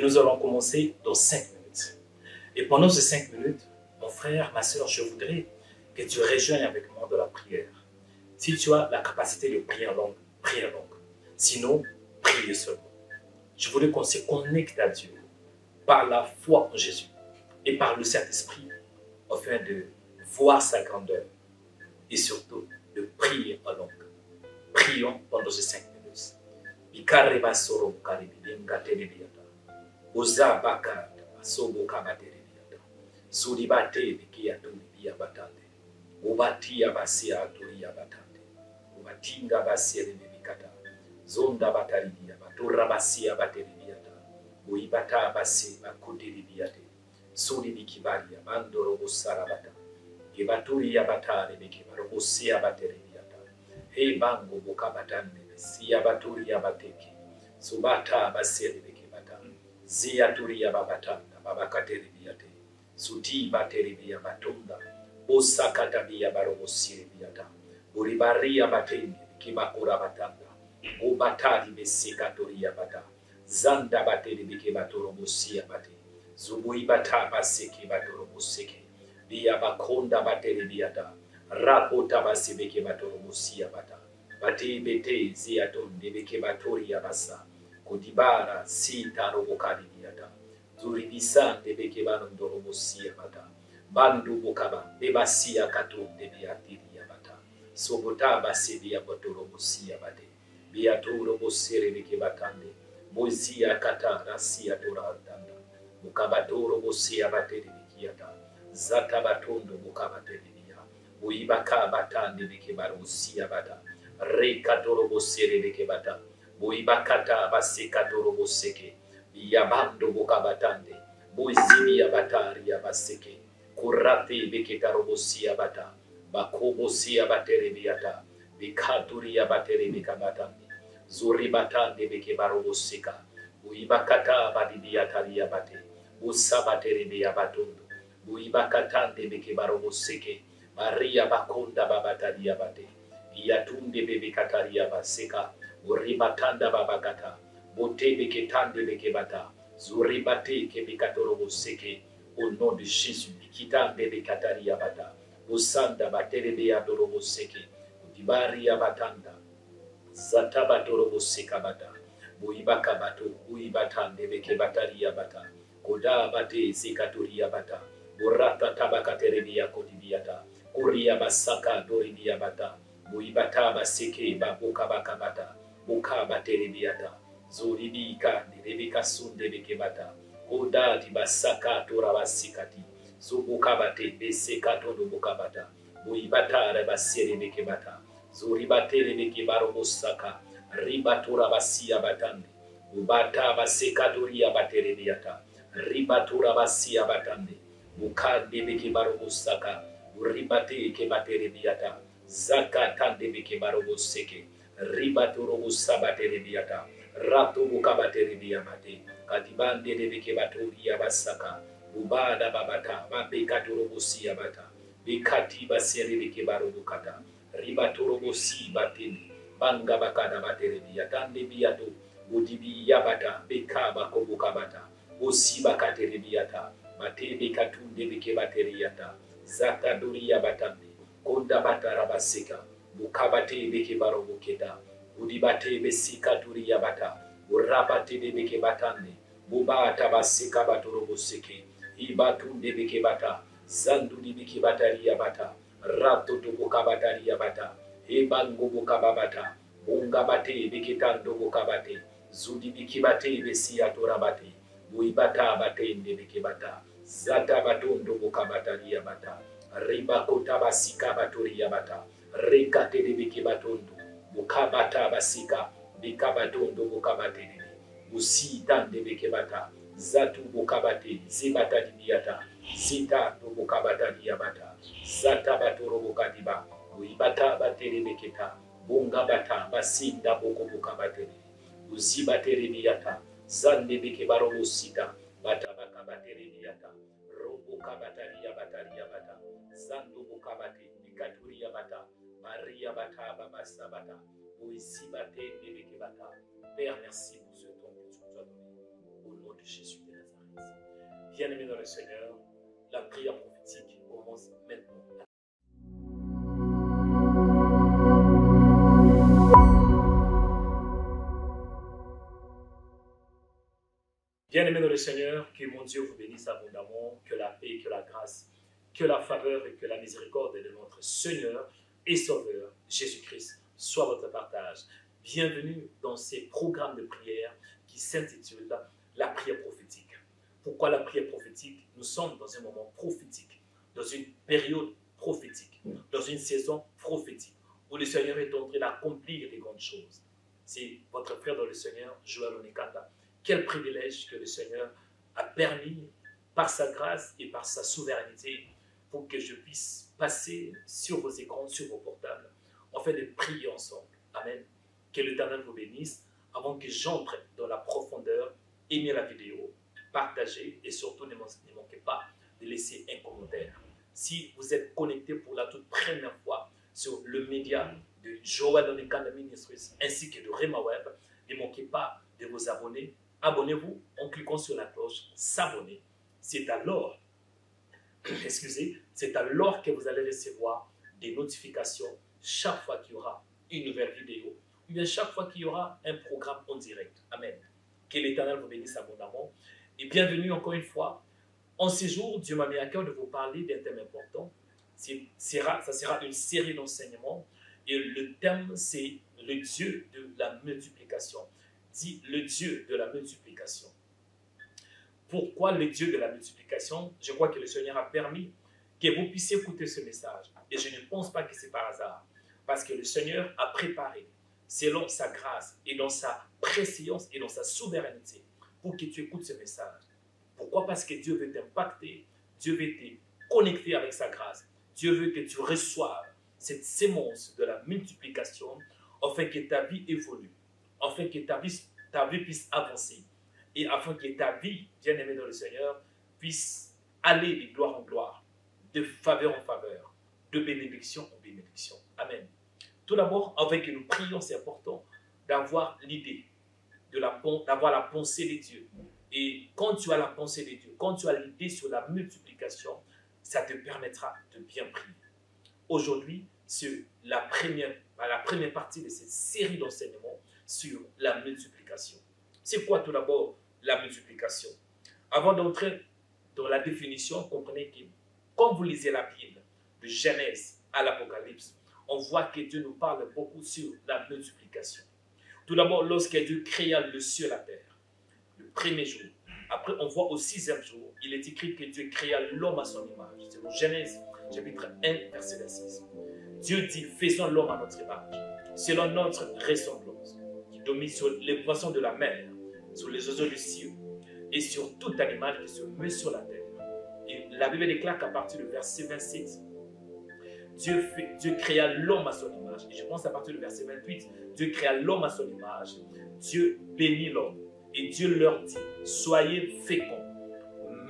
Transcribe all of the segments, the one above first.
nous allons commencer dans 5 minutes. Et pendant ces 5 minutes, mon frère, ma soeur, je voudrais que tu rejoignes avec moi de la prière. Si tu as la capacité de prier en langue, prie en langue. Sinon, prie seulement. Je voulais qu'on se connecte à Dieu par la foi en Jésus et par le Saint-Esprit afin de voir sa grandeur et surtout de prier en langue. Prions pendant ces 5 minutes. Ikareba soro karibilinga telebiata. Oza baka sobo kama telebiata. Suribate bikia tulibia batande. Ubatia basia tulia batande. Ubatinga basia bibikata. Zonda bataribia batura basia batelibiata. Uibata basi bakudilibiate. Suribikibaria bandoro busarabata. Ibaturi ya batare bikibaru busia batelibiata. Hey bango bukabatande. Siya baturi ya bateki. Subata basiri bikibata. Zia turi ya babatanda. Babakateri biyate. Suti bateri biya batunda. Osakata biya barobosiri biyata. Uribari ya batengi. Kibakura batanda. Ubatari besika turi ya bata. Zanda bateri bikibatorobosi ya bate. Zubui bata basiki batorobosiki. Biya bakonda bateri biyata. Rapota basi bikibatorobosi ya bata. Bati bete ziaton de bekebatori yabasa. Kodibara sita robokari diata. Zuribisan de bekebanon dorobosi yabata. Bandu bokaba bebasia katon de biatiri yabata. Sobota basi biabotorobosi yabate. Biatoro bosere bekebatande. Moisia kata rasia toradanda. Mukabatoro bosi yabate de bikiata. Zata batondo mukabate de bia. Uibaka batande bekebarosi yabata. Rekatorobo sere bekebata. Boibakata basekatorobo seke. Yabando bokabatande. Boizibi yabatari yabaseke. Kurate beketarobo siyabata. Bakobo siyabatere biyata. Bikaturi yabatere bekabatande. Zuribatande bekebarobo seka. Boibakata badibiyatari yabate. Bosabatere biyabatondo. Boibakatande bekebarobo seke. Maria bakonda babatari yabate. Yatunde bebe kataria baseka, uribatanda babagata, bote beke tande beke bata, zuribate kebe katorobo seke, au nom de Jésus, kitande bebe kataria bata, usanda batere be adorobo seke, udibaria batanda, zatabatorobo seka bata, buibaka bato, uibatande beke bataria bata, koda bate zekatoria bata, burata tabakaterebia kodibiata, kuria basaka doribia bata, Buibata baseke babuka bakabata, buka baterebiata, zoribika nirebika sunde bekebata, koda di basaka torabasikati, zubuka bate beseka todo bukabata, buibata rebasere bekebata, zoribatere bekebaro musaka, ribatura basia batande, ubata baseka toria baterebiata, ribatura basia batande, bukande bekebaro musaka, uribate kebaterebiata, Zakatande beke barobo seke, ribatorobo sabatere biata, rato bukabatere biamate, katibande de beke batori abasaka, ubada babata, babekatorobo siabata, bekati basere beke barobo kata, ribatorobo si batini, banga bakada batere biatande biato, udibi yabata, bekaba kobukabata, osi bakatere biata, bate bekatunde beke batere yata, zakaduri yabatande, Konda bata rabasika, bukabate beke baro buketa, udibate besika turi yabata, urabate de beke batande, bubata basika batoro buseke, ibatunde beke bata, zandu di beke batari yabata, rato to bukabatari yabata, ebango bukababata, bungabate beke tando bukabate, zudi beke bate besia torabate, buibata batende beke bata, zata batondo bukabatari yabata, Riba kota basika baturi yabata, rekate de biki batondo, bukabata basika, bikabatondo bukabate, busi tande biki bata, zatu bukabate, zibata dibiata, zita do bukabata diabata, zata batoro bukadiba, buibata batere beketa, bunga bata basinda boko bukabate, uzibate biata, zande biki baro busita, bata bakabate biata, robo kabata diabata, Zando bukabate, nikaturi yabata, Maria bata, babasa bata, Moïsi bate, nebeke bata. Père, merci pour ce temps que tu nous as donné. Au nom de de Jésus de Nazareth. Bien-aimés dans le Seigneur, la prière prophétique commence maintenant. Bien-aimés dans le Seigneur, que mon Dieu vous bénisse abondamment, que la paix, que la grâce, que la faveur et que la miséricorde de notre Seigneur et Sauveur, Jésus-Christ, soit votre partage. Bienvenue dans ces programmes de prière qui s'intitulent la prière prophétique. Pourquoi la prière prophétique? Nous sommes dans un moment prophétique, dans une période prophétique, dans une saison prophétique, où le Seigneur est en train d'accomplir des grandes choses. C'est votre frère dans le Seigneur, Joël Onekata. Quel privilège que le Seigneur a permis, par sa grâce et par sa souveraineté, pour que je puisse passer sur vos écrans, sur vos portables, afin de prier ensemble. Amen. Que l'Éternel vous bénisse. Avant que j'entre dans la profondeur, aimez la vidéo, partagez et surtout ne manquez pas de laisser un commentaire. Si vous êtes connecté pour la toute première fois sur le média de Joël Onekata Ministries ainsi que de Rema Web, ne manquez pas de vous abonner. Abonnez-vous en cliquant sur la cloche, s'abonner. C'est alors, c'est alors que vous allez recevoir des notifications chaque fois qu'il y aura une nouvelle vidéo ou bien chaque fois qu'il y aura un programme en direct. Amen. Que l'Éternel vous bénisse abondamment. Et bienvenue encore une fois. En ce jour, Dieu m'a mis à cœur de vous parler d'un thème important. Ça sera une série d'enseignements. Et le thème, c'est le Dieu de la multiplication. Dit le Dieu de la multiplication. Pourquoi le Dieu de la multiplication? Je crois que le Seigneur a permis que vous puissiez écouter ce message. Et je ne pense pas que c'est par hasard. Parce que le Seigneur a préparé, selon sa grâce et dans sa préscience et dans sa souveraineté, pour que tu écoutes ce message. Pourquoi? Parce que Dieu veut t'impacter, Dieu veut te connecter avec sa grâce. Dieu veut que tu reçoives cette sémence de la multiplication afin que ta vie évolue, afin que ta vie puisse avancer et afin que ta vie, bien-aimée dans le Seigneur, puisse aller de gloire en gloire, de faveur en faveur, de bénédiction en bénédiction. Amen. Tout d'abord, avant que nous prions, c'est important d'avoir l'idée, d'avoir la pensée de Dieu. Et quand tu as la pensée de Dieu, quand tu as l'idée sur la multiplication, ça te permettra de bien prier. Aujourd'hui, c'est la première partie de cette série d'enseignements sur la multiplication. C'est quoi tout d'abord la multiplication? Avant d'entrer dans la définition, comprenez que quand vous lisez la Bible, de Genèse à l'Apocalypse, on voit que Dieu nous parle beaucoup sur la multiplication. Tout d'abord, lorsque Dieu créa le ciel et la terre, le premier jour. Après, on voit au 6e jour, il est écrit que Dieu créa l'homme à son image. C'est dans Genèse, chapitre 1, verset 26. Dieu dit, faisons l'homme à notre image, selon notre ressemblance, qui domine sur les poissons de la mer, sur les oiseaux du ciel, et sur tout animal qui se meut sur la terre. Et la Bible déclare qu'à partir du verset 27, Dieu créa l'homme à son image. Et je pense à partir du verset 28, Dieu créa l'homme à son image. Dieu bénit l'homme. Et Dieu leur dit, soyez féconds,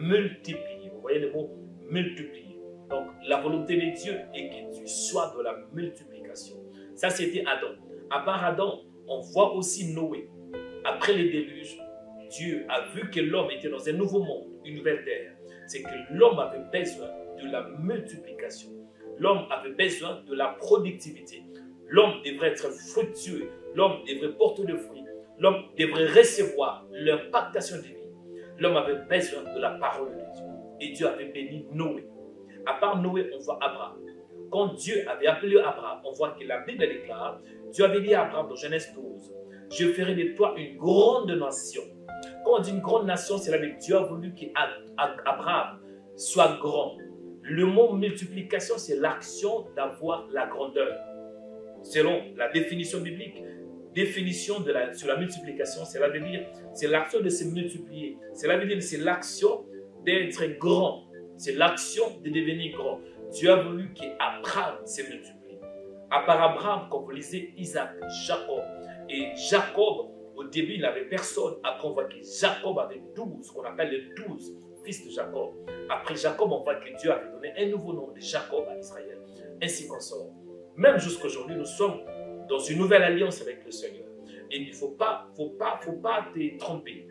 multipliez. Vous voyez le mot multiplier. Donc la volonté de Dieu est que tu sois dans la multiplication. Ça c'était Adam. À part Adam, on voit aussi Noé. Après le déluge, Dieu a vu que l'homme était dans un nouveau monde, une nouvelle terre. C'est que l'homme avait besoin de la multiplication. L'homme avait besoin de la productivité. L'homme devrait être fructueux. L'homme devrait porter de fruits. L'homme devrait recevoir l'impactation de vie. L'homme avait besoin de la parole de Dieu. Et Dieu avait béni Noé. À part Noé, on voit Abraham. Quand Dieu avait appelé Abraham, on voit que la Bible déclare, Dieu avait dit à Abraham dans Genèse 12, je ferai de toi une grande nation. Quand on dit une grande nation, c'est là que Dieu a voulu qu'Abraham soit grand. Le mot multiplication, c'est l'action d'avoir la grandeur. Selon la définition biblique, sur la multiplication, c'est là de dire, c'est l'action de se multiplier. C'est là de dire, c'est l'action d'être grand. C'est l'action de devenir grand. Dieu a voulu qu'Abraham se multiplie. À part Abraham, quand vous lisez Isaac, Jacob. Et Jacob, au début, il n'avait personne. Après, on voit que Jacob avait 12, qu'on appelle les 12 fils de Jacob. Après Jacob, on voit que Dieu avait donné un nouveau nom de Jacob à Israël. Ainsi qu'on sort. Même jusqu'à aujourd'hui, nous sommes dans une nouvelle alliance avec le Seigneur. Et il ne faut pas te tromper.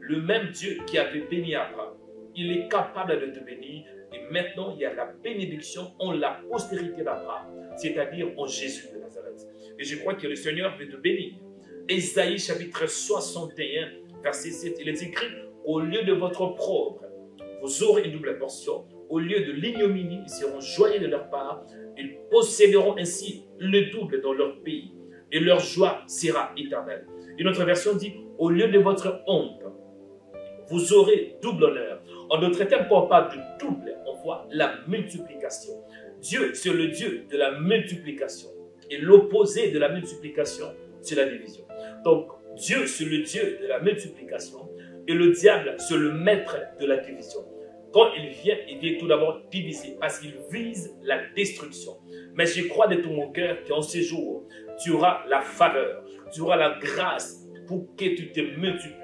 le même Dieu qui avait béni Abraham, il est capable de te bénir. Et maintenant, il y a la bénédiction en la postérité d'Abraham, c'est-à-dire en Jésus de Nazareth. Et je crois que le Seigneur veut te bénir. Ésaïe chapitre 61, verset 7, il est écrit, au lieu de votre opprobre, vous aurez une double portion. Au lieu de l'ignominie, ils seront joyeux de leur part. Ils posséderont ainsi le double dans leur pays. Et leur joie sera éternelle. Une autre version dit, au lieu de votre honte, vous aurez double honneur. En d'autres termes, quand on parle de double, on voit la multiplication. Dieu, c'est le Dieu de la multiplication. Et l'opposé de la multiplication, c'est la division. Donc, Dieu, c'est le Dieu de la multiplication. Et le diable, c'est le maître de la division. Quand il vient tout d'abord diviser parce qu'il vise la destruction. Mais je crois de tout mon cœur qu'en ces jours, tu auras la faveur, tu auras la grâce pour que tu te multiplies.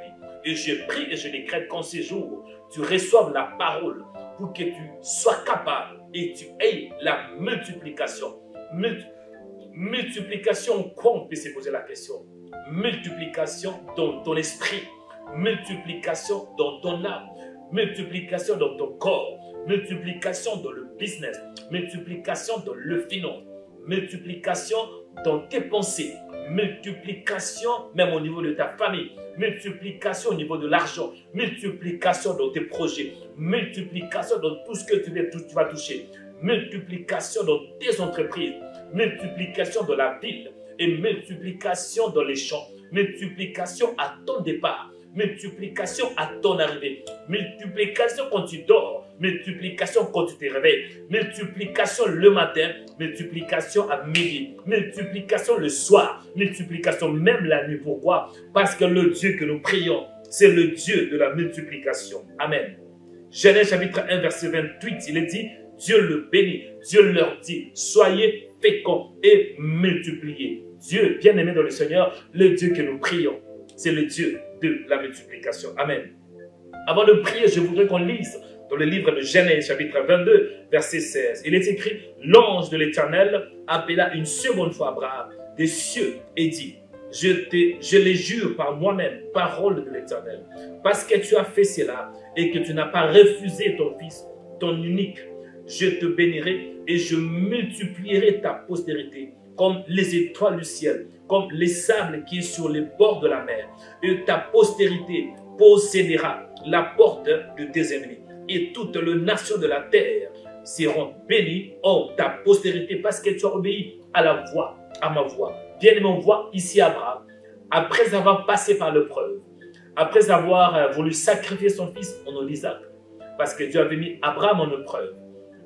Et je prie et je décrète qu'en ces jours, tu reçoives la parole pour que tu sois capable et tu aies la multiplication. Multiplication, quoi on peut se poser la question? Multiplication dans ton esprit, multiplication dans ton âme, multiplication dans ton corps, multiplication dans le business, multiplication dans le finance, multiplication dans tes pensées, multiplication même au niveau de ta famille, multiplication au niveau de l'argent, multiplication dans tes projets, multiplication dans tout ce que tu vas toucher, multiplication dans tes entreprises, multiplication dans la ville et multiplication dans les champs, multiplication à ton départ, multiplication à ton arrivée, multiplication quand tu dors, multiplication quand tu te réveilles, multiplication le matin, multiplication à midi, multiplication le soir, multiplication même la nuit. Pourquoi? Parce que le Dieu que nous prions, c'est le Dieu de la multiplication. Amen. Genèse chapitre 1 verset 28, il est dit, Dieu le bénit, Dieu leur dit, soyez féconds et multipliez. Dieu, bien-aimé dans le Seigneur, le Dieu que nous prions, c'est le Dieu de la multiplication. Amen. Avant de prier, je voudrais qu'on lise dans le livre de Genèse, chapitre 22, verset 16. Il est écrit, l'ange de l'Éternel appela une seconde fois Abraham des cieux et dit, je les jure par moi-même, parole de l'Éternel, parce que tu as fait cela et que tu n'as pas refusé ton fils, ton unique, je te bénirai et je multiplierai ta postérité comme les étoiles du ciel, comme les sables qui est sur les bords de la mer. Et ta postérité possédera la porte de tes ennemis. Et toutes les nations de la terre seront bénies en ta postérité parce que tu as obéi à la voix, à ma voix. Bien-aimé, on voit ici Abraham, après avoir passé par l'épreuve, après avoir voulu sacrifier son fils en Isaac, parce que Dieu avait mis Abraham en épreuve.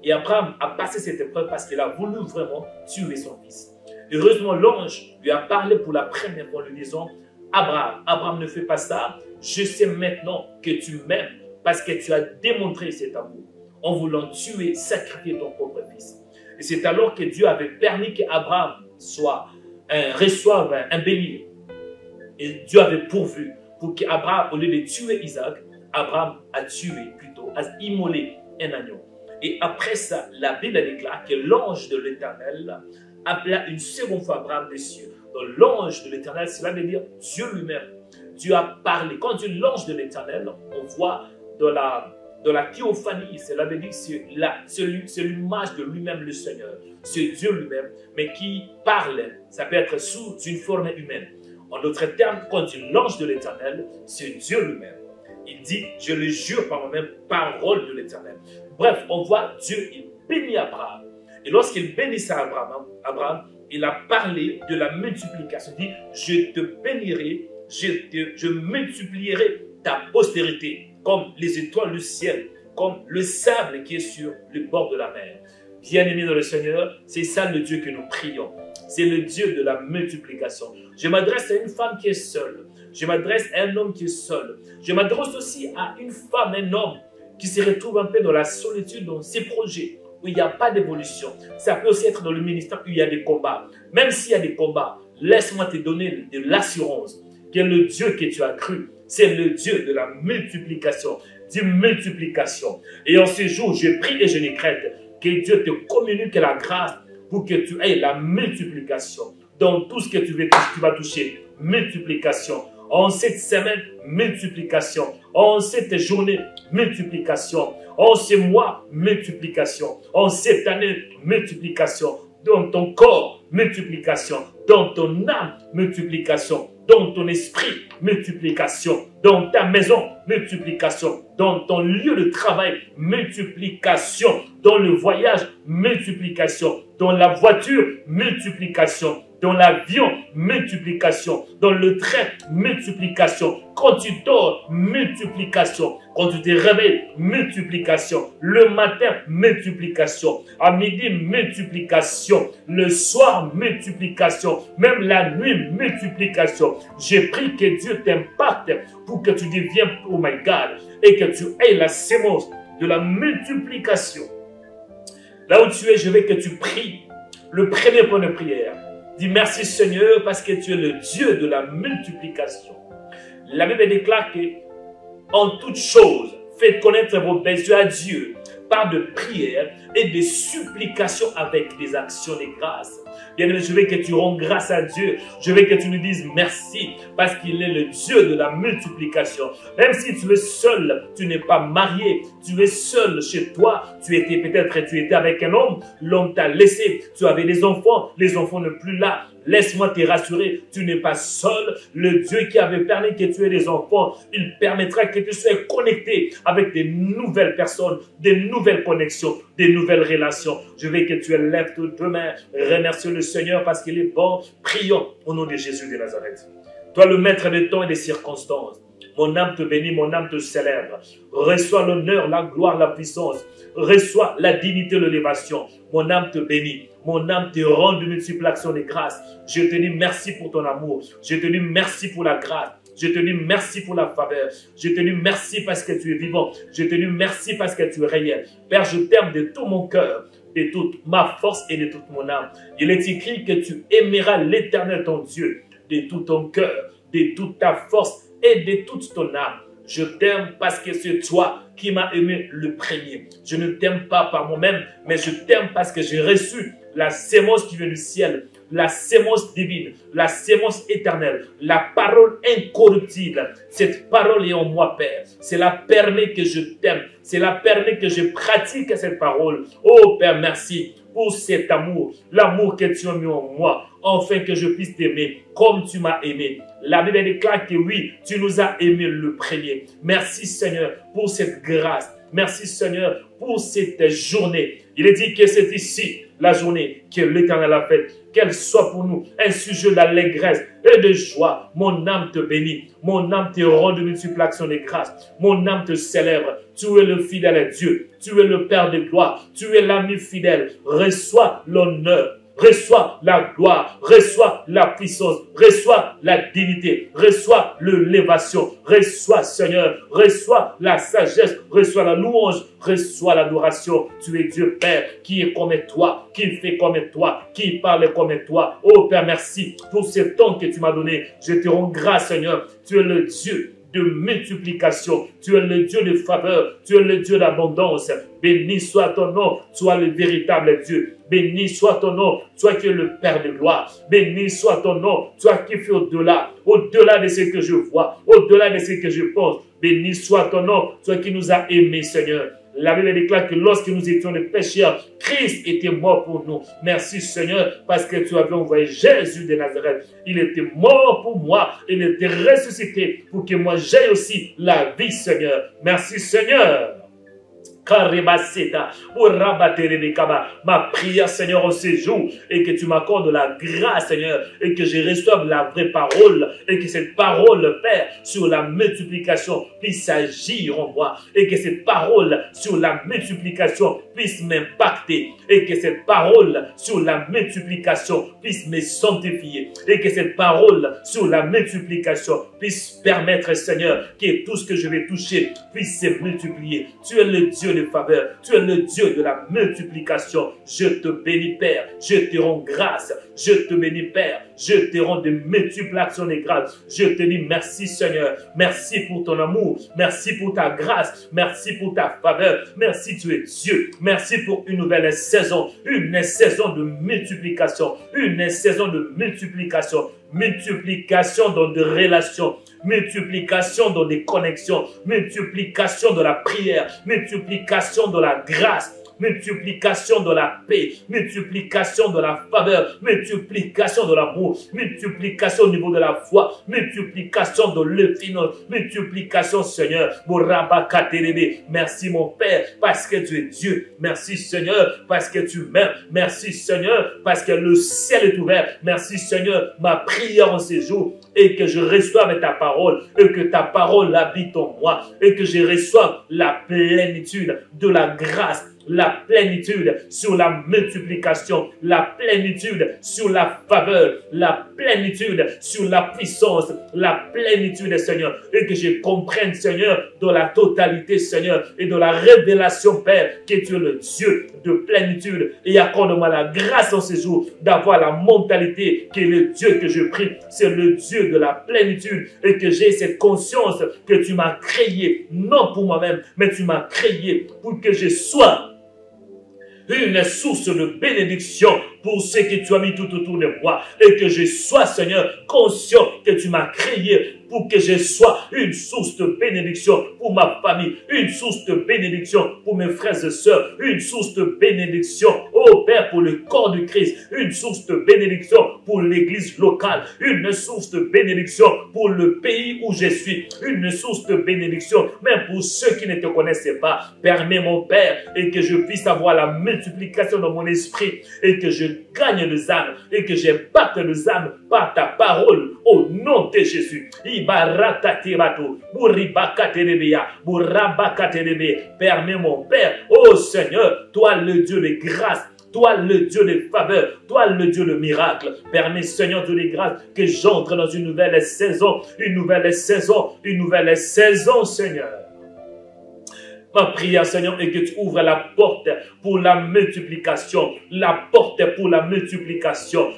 Et Abraham a passé cette épreuve parce qu'il a voulu vraiment tuer son fils. Heureusement, l'ange lui a parlé pour la première fois en lui disant, Abraham, ne fais pas ça. Je sais maintenant que tu m'aimes parce que tu as démontré cet amour en voulant tuer, sacrifier ton propre fils. Et c'est alors que Dieu avait permis qu'Abraham reçoive un bélier. Et Dieu avait pourvu pour qu'Abraham, au lieu de tuer Isaac, Abraham a immolé un agneau. Et après ça, la Bible déclare que l'ange de l'Éternel appela une seconde fois Abraham des cieux. Donc l'ange de l'Éternel, cela veut dire Dieu lui-même. Dieu a parlé. Quand Dieu l'ange de l'Éternel, on voit dans la théophanie, cela veut dire c'est l'image de lui-même le Seigneur. C'est Dieu lui-même, mais qui parle. Ça peut être sous une forme humaine. En d'autres termes, quand Dieu l'ange de l'Éternel, c'est Dieu lui-même. Il dit, je le jure par moi-même, parole de l'Éternel. Bref, on voit Dieu, il bénit Abraham. Et lorsqu'il bénissait Abraham, il a parlé de la multiplication. Il dit, je te bénirai, je multiplierai ta postérité, comme les étoiles du ciel, comme le sable qui est sur le bord de la mer. Bien-aimé dans le Seigneur, c'est ça le Dieu que nous prions. C'est le Dieu de la multiplication. Je m'adresse à une femme qui est seule. Je m'adresse à un homme qui est seul. Je m'adresse aussi à une femme, un homme qui se retrouve un peu dans la solitude dans ses projets, où il n'y a pas d'évolution. Ça peut aussi être dans le ministère où il y a des combats. Même s'il y a des combats, laisse-moi te donner de l'assurance que le Dieu que tu as cru, c'est le Dieu de la multiplication. Dis multiplication. Et en ce jour, je prie et je décrète que Dieu te communique la grâce pour que tu aies la multiplication. Dans tout ce que tu vas toucher, multiplication. En cette semaine, multiplication. En cette journée, multiplication. En ce mois, multiplication. En cette année, multiplication. Dans ton corps, multiplication. Dans ton âme, multiplication. Dans ton esprit, multiplication. Dans ta maison, multiplication. Dans ton lieu de travail, multiplication. Dans le voyage, multiplication. Dans la voiture, multiplication. Dans l'avion, multiplication. Dans le train, multiplication. Quand tu dors, multiplication. Quand tu te réveilles, multiplication. Le matin, multiplication. À midi, multiplication. Le soir, multiplication. Même la nuit, multiplication. J'ai pris que Dieu t'impacte pour que tu deviennes, oh my God, et que tu aies la sémence de la multiplication. Là où tu es, je veux que tu pries. Le premier point de prière. Dis merci Seigneur parce que tu es le Dieu de la multiplication. La Bible déclare que en toute chose, faites connaître vos besoins à Dieu par de prières et des supplications avec des actions de grâce. Bien-aimé, je veux que tu rends grâce à Dieu. Je veux que tu lui dises merci parce qu'il est le Dieu de la multiplication. Même si tu es seul, tu n'es pas marié, tu es seul chez toi, tu étais avec un homme, l'homme t'a laissé, tu avais des enfants, les enfants ne sont plus là. Laisse-moi te rassurer, tu n'es pas seul. Le Dieu qui avait permis que tu aies des enfants, il permettra que tu sois connecté avec des nouvelles personnes, des nouvelles connexions, des nouvelles relations. Je veux que tu élèves tes deux mains, remercie le Seigneur parce qu'il est bon. Prions au nom de Jésus de Nazareth. Toi le maître des temps et des circonstances, mon âme te bénit, mon âme te célèbre. Reçois l'honneur, la gloire, la puissance. Reçois la dignité, l'élévation. Mon âme te bénit. Mon âme te rend de multiples actions de grâce. Je te dis merci pour ton amour. Je te dis merci pour la grâce. Je te dis merci pour la faveur. Je te dis merci parce que tu es vivant. Je te dis merci parce que tu es réel. Père, je t'aime de tout mon cœur, de toute ma force et de toute mon âme. Il est écrit que tu aimeras l'Éternel ton Dieu de tout ton cœur, de toute ta force et de toute ton âme. Je t'aime parce que c'est toi qui m'as aimé le premier. Je ne t'aime pas par moi-même, mais je t'aime parce que j'ai reçu la sémence qui vient du ciel, la sémence divine, la sémence éternelle, la parole incorruptible. Cette parole est en moi, Père. Cela permet que je t'aime. Cela permet que je pratique cette parole. Oh Père, merci pour cet amour, l'amour que tu as mis en moi, afin que je puisse t'aimer comme tu m'as aimé. La Bible déclare que oui, tu nous as aimé le premier. Merci Seigneur pour cette grâce. Merci Seigneur pour cette journée. Il est dit que c'est ici la journée que l'Éternel a faite. Qu'elle soit pour nous un sujet d'allégresse et de joie. Mon âme te bénit. Mon âme te rend de multiples actions de grâce. Mon âme te célèbre. Tu es le fidèle Dieu. Tu es le Père de gloire. Tu es l'ami fidèle. Reçois l'honneur. Reçois la gloire, reçois la puissance, reçois la dignité, reçois l'élévation, reçois Seigneur, reçois la sagesse, reçois la louange, reçois l'adoration. Tu es Dieu Père qui est comme toi, qui fait comme toi, qui parle comme toi. Oh Père, merci pour ce temps que tu m'as donné. Je te rends grâce Seigneur. Tu es le Dieu de multiplication. Tu es le Dieu de faveur. Tu es le Dieu d'abondance. Béni soit ton nom. Toi le véritable Dieu. Béni soit ton nom. Toi qui es le Père de gloire. Béni soit ton nom. Toi qui fais au-delà. Au-delà de ce que je vois. Au-delà de ce que je pense. Béni soit ton nom. Toi qui nous as aimés, Seigneur. La Bible déclare que lorsque nous étions des pécheurs, Christ était mort pour nous. Merci Seigneur parce que tu avais envoyé Jésus de Nazareth. Il était mort pour moi. Il était ressuscité pour que moi j'aie aussi la vie Seigneur. Merci Seigneur. Ma prière Seigneur en ces jours et que tu m'accordes la grâce Seigneur et que je reçoive la vraie parole et que cette parole Père sur la multiplication puisse agir en moi et que cette parole sur la multiplication puisse m'impacter et que cette parole sur la multiplication puisse me sanctifier et que cette parole sur la multiplication puisse permettre Seigneur que tout ce que je vais toucher puisse se multiplier. Tu es le Dieu de faveur. Tu es le Dieu de la multiplication. Je te bénis, Père. Je te rends grâce. Je te bénis, Père. Je te rends de multiples actions de grâce. Je te dis merci, Seigneur. Merci pour ton amour. Merci pour ta grâce. Merci pour ta faveur. Merci, tu es Dieu. Merci pour une nouvelle saison. Une saison de multiplication. Une saison de multiplication. multiplication dans des relations, multiplication dans des connexions, multiplication de la prière, multiplication de la grâce, multiplication de la paix, multiplication de la faveur, multiplication de l'amour, multiplication au niveau de la foi, multiplication de l'infini, multiplication, Seigneur. Merci, mon Père, parce que tu es Dieu. Merci, Seigneur, parce que tu m'aimes. Merci, Seigneur, parce que le ciel est ouvert. Merci, Seigneur, ma prière en ces jours et que je reçoive ta parole et que ta parole habite en moi et que je reçoive la plénitude de la grâce, la plénitude sur la multiplication, la plénitude sur la faveur, la plénitude sur la puissance, la plénitude, Seigneur, et que je comprenne, Seigneur, dans la totalité, Seigneur, et de la révélation, Père, que tu es le Dieu de plénitude, et accorde-moi la grâce en ces jours d'avoir la mentalité que le Dieu que je prie, c'est le Dieu de la plénitude, et que j'ai cette conscience que tu m'as créé, non pour moi-même, mais tu m'as créé pour que je sois une source de bénédiction pour ce que tu as mis tout autour de moi et que je sois, Seigneur, conscient que tu m'as créé pour que je sois une source de bénédiction pour ma famille, une source de bénédiction pour mes frères et sœurs, une source de bénédiction, oh Père, pour le corps du Christ, une source de bénédiction pour l'église locale, une source de bénédiction pour le pays où je suis, une source de bénédiction même pour ceux qui ne te connaissaient pas. Permets, mon Père, et que je puisse avoir la multiplication dans mon esprit et que je gagne les âmes et que je batte les âmes par ta parole au nom de Jésus. Permets, mon Père, oh Seigneur, toi le Dieu de grâce, toi le Dieu de faveur, toi le Dieu de miracle. Permets, Seigneur Dieu de grâce, que j'entre dans une nouvelle saison, une nouvelle saison, une nouvelle saison, Seigneur. Ma prière, Seigneur, est que tu ouvres la porte pour la multiplication. La porte pour la multiplication.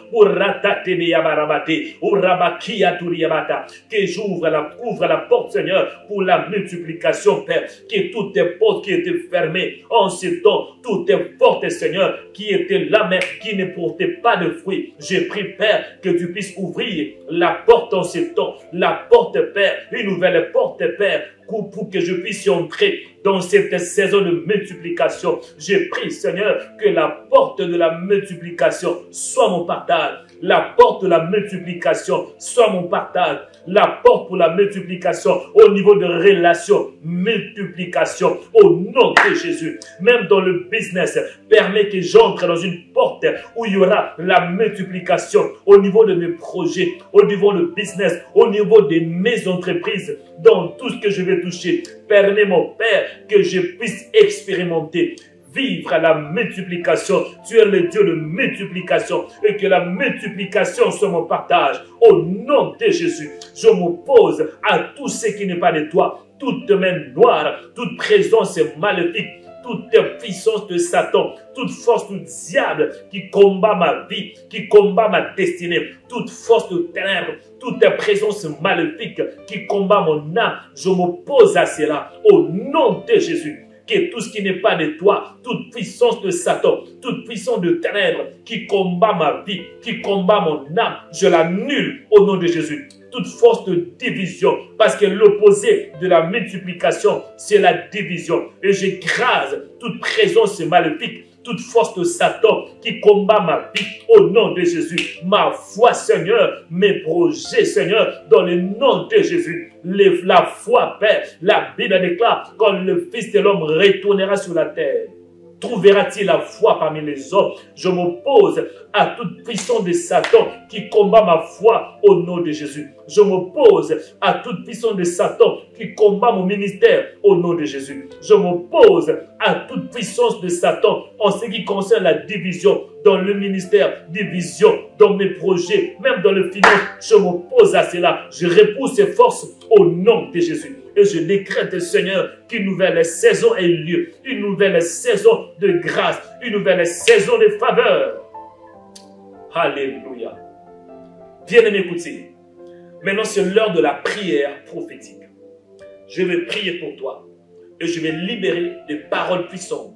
Que j'ouvre la porte, Seigneur, pour la multiplication, Père. Que toutes les portes qui étaient fermées en ce temps, toutes les portes, Seigneur, qui étaient là, mais qui ne portaient pas de fruits. Je prie, Père, que tu puisses ouvrir la porte en ce temps. La porte, Père, une nouvelle porte, Père, pour que je puisse y entrer dans cette saison de multiplication. Je prie, Seigneur, que la porte de la multiplication soit mon partage. La porte de la multiplication soit mon partage. La porte pour la multiplication au niveau de relations, multiplication au nom de Jésus. Même dans le business, permets que j'entre dans une porte où il y aura la multiplication au niveau de mes projets, au niveau de business, au niveau de mes entreprises, dans tout ce que je vais toucher. Permets, mon Père, que je puisse expérimenter, vivre à la multiplication. Tu es le Dieu de multiplication et que la multiplication soit mon partage. Au nom de Jésus, je m'oppose à tout ce qui n'est pas de toi, toute main noire, toute présence maléfique, toute puissance de Satan, toute force du diable qui combat ma vie, qui combat ma destinée, toute force de ténèbres, toute présence maléfique qui combat mon âme, je m'oppose à cela au nom de Jésus. Que tout ce qui n'est pas de toi, toute puissance de Satan, toute puissance de ténèbres qui combat ma vie, qui combat mon âme, je l'annule au nom de Jésus. Toute force de division, parce que l'opposé de la multiplication, c'est la division. Et j'écrase toute présence maléfique, toute force de Satan qui combat ma vie au nom de Jésus. Ma foi, Seigneur, mes projets, Seigneur, dans le nom de Jésus. La foi, Père, la Bible déclare, quand le Fils de l'homme retournera sur la terre, trouvera-t-il la foi parmi les hommes? Je m'oppose à toute puissance de Satan qui combat ma foi au nom de Jésus. Je m'oppose à toute puissance de Satan qui combat mon ministère au nom de Jésus. Je m'oppose à toute puissance de Satan en ce qui concerne la division dans le ministère, division dans mes projets, même dans le finance. Je m'oppose à cela. Je repousse ces forces au nom de Jésus. Et je décrète, Seigneur, qu'une nouvelle saison ait lieu, une nouvelle saison de grâce, une nouvelle saison de faveur. Alléluia. Bien-aimé, écoutez. Maintenant, c'est l'heure de la prière prophétique. Je vais prier pour toi et je vais libérer des paroles puissantes.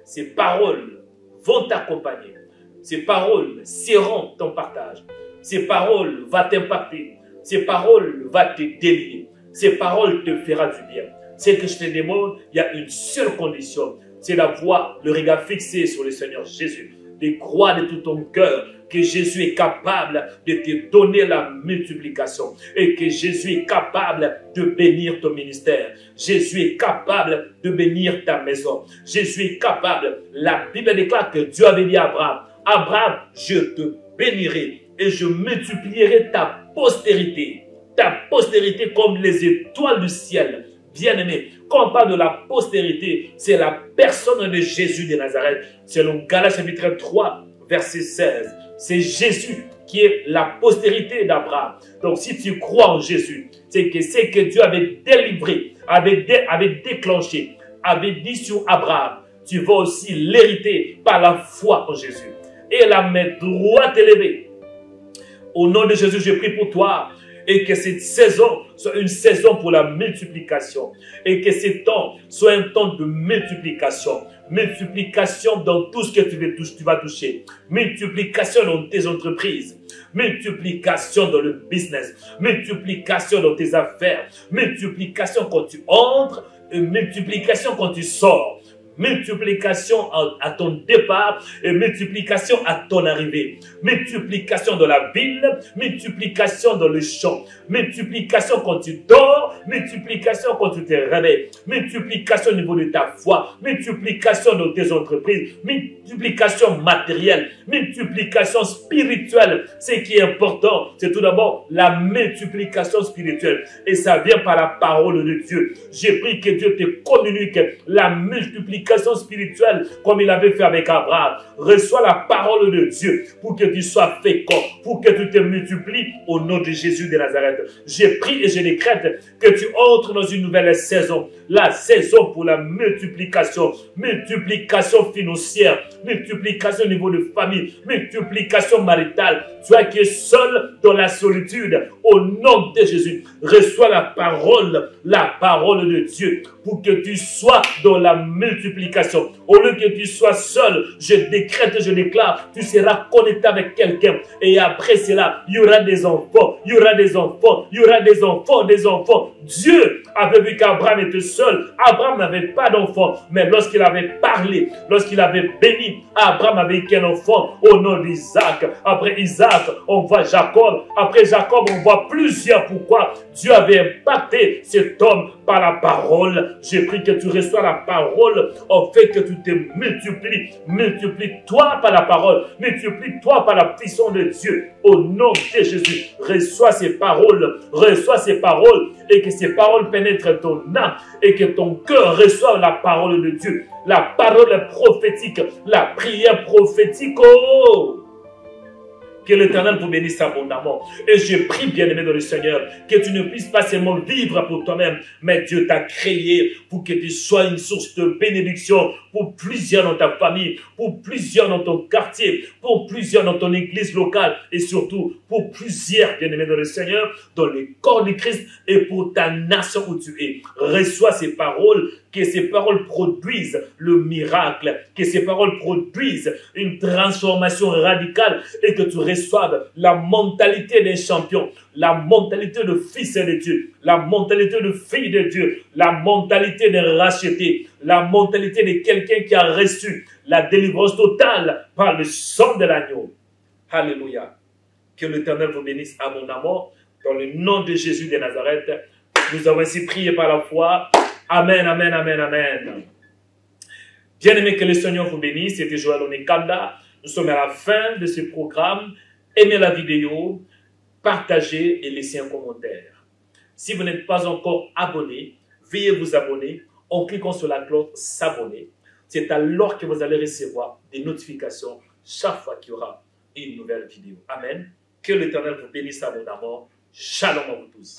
Ces paroles vont t'accompagner. Ces paroles seront ton partage. Ces paroles vont t'impacter. Ces paroles vont te délivrer. Ces paroles te feront du bien. C'est que je te demande, il y a une seule condition. C'est d'avoir le regard fixé sur le Seigneur Jésus. De croire de tout ton cœur que Jésus est capable de te donner la multiplication et que Jésus est capable de bénir ton ministère. Jésus est capable de bénir ta maison. Jésus est capable. La Bible déclare que Dieu avait dit à Abraham, Abraham, je te bénirai et je multiplierai ta postérité. Ta postérité comme les étoiles du ciel. Bien-aimé, quand on parle de la postérité, c'est la personne de Jésus de Nazareth. Selon Galates chapitre 3, verset 16. C'est Jésus qui est la postérité d'Abraham. Donc si tu crois en Jésus, c'est que Dieu avait délivré, avait déclenché, avait dit sur Abraham, tu vas aussi l'hériter par la foi en Jésus. Et la main droite élevée. Au nom de Jésus, je prie pour toi. Et que cette saison soit une saison pour la multiplication. Et que ce temps soit un temps de multiplication. Multiplication dans tout ce que tu vas toucher. Multiplication dans tes entreprises. Multiplication dans le business. Multiplication dans tes affaires. Multiplication quand tu entres et multiplication quand tu sors. Multiplication à ton départ et multiplication à ton arrivée. Multiplication dans la ville, multiplication dans le champ. Multiplication quand tu dors, multiplication quand tu te réveilles. Multiplication au niveau de ta foi, multiplication dans tes entreprises, multiplication matérielle, multiplication spirituelle. Ce qui est important, c'est tout d'abord la multiplication spirituelle. Et ça vient par la parole de Dieu. J'ai pris que Dieu te communique la multiplication spirituelle comme il avait fait avec Abraham. Reçois la parole de Dieu pour que tu sois fécond, pour que tu te multiplies au nom de Jésus de Nazareth. J'ai pris et je décrète que tu entres dans une nouvelle saison. La saison pour la multiplication. Multiplication financière, multiplication au niveau de famille, multiplication maritale. Toi qui es seul dans la solitude, au nom de Jésus, reçois la parole de Dieu pour que tu sois dans la multiplication. Au lieu que tu sois seul, je décrète, je déclare, tu seras connecté avec quelqu'un. Et après cela, il y aura des enfants, il y aura des enfants, il y aura des enfants, des enfants. Dieu avait vu qu'Abraham était seul. Abraham n'avait pas d'enfant. Mais lorsqu'il avait parlé, lorsqu'il avait béni, Abraham avait qu'un enfant au nom d'Isaac. Après Isaac, on voit Jacob. Après Jacob, on voit plusieurs. Pourquoi? Dieu avait impacté cet homme par la parole. J'ai pris que tu reçois la parole au fait que tu te multiplies. Multiplie-toi par la parole. Multiplie-toi par la puissance de Dieu. Au nom de Jésus, reçois ces paroles. Reçois ces paroles et que ces paroles pénètrent ton âme et que ton cœur reçoive la parole de Dieu. La parole prophétique, la prière prophétique. Oh! Que l'Éternel vous bénisse abondamment. Et je prie, bien-aimé dans le Seigneur, que tu ne puisses pas seulement vivre pour toi-même, mais Dieu t'a créé pour que tu sois une source de bénédiction pour plusieurs dans ta famille, pour plusieurs dans ton quartier, pour plusieurs dans ton église locale et surtout pour plusieurs, bien-aimés dans le Seigneur, dans le corps du Christ et pour ta nation où tu es. Reçois ces paroles, que ces paroles produisent le miracle, que ces paroles produisent une transformation radicale et que tu reçoives la mentalité des champions, la mentalité de fils de Dieu, la mentalité de fille de Dieu, la mentalité de racheté, la mentalité de quelqu'un qui a reçu la délivrance totale par le sang de l'agneau. Alléluia. Que l'Éternel vous bénisse abondamment dans le nom de Jésus de Nazareth. Nous avons ainsi prié par la foi. Amen, amen, amen, amen. Bien-aimé, que le Seigneur vous bénisse. C'était Joël Onekanda. Nous sommes à la fin de ce programme. Aimez la vidéo, partagez et laissez un commentaire. Si vous n'êtes pas encore abonné, veuillez vous abonner en cliquant sur la cloche s'abonner. C'est alors que vous allez recevoir des notifications chaque fois qu'il y aura une nouvelle vidéo. Amen. Que l'Éternel vous bénisse abondamment. Shalom à vous tous.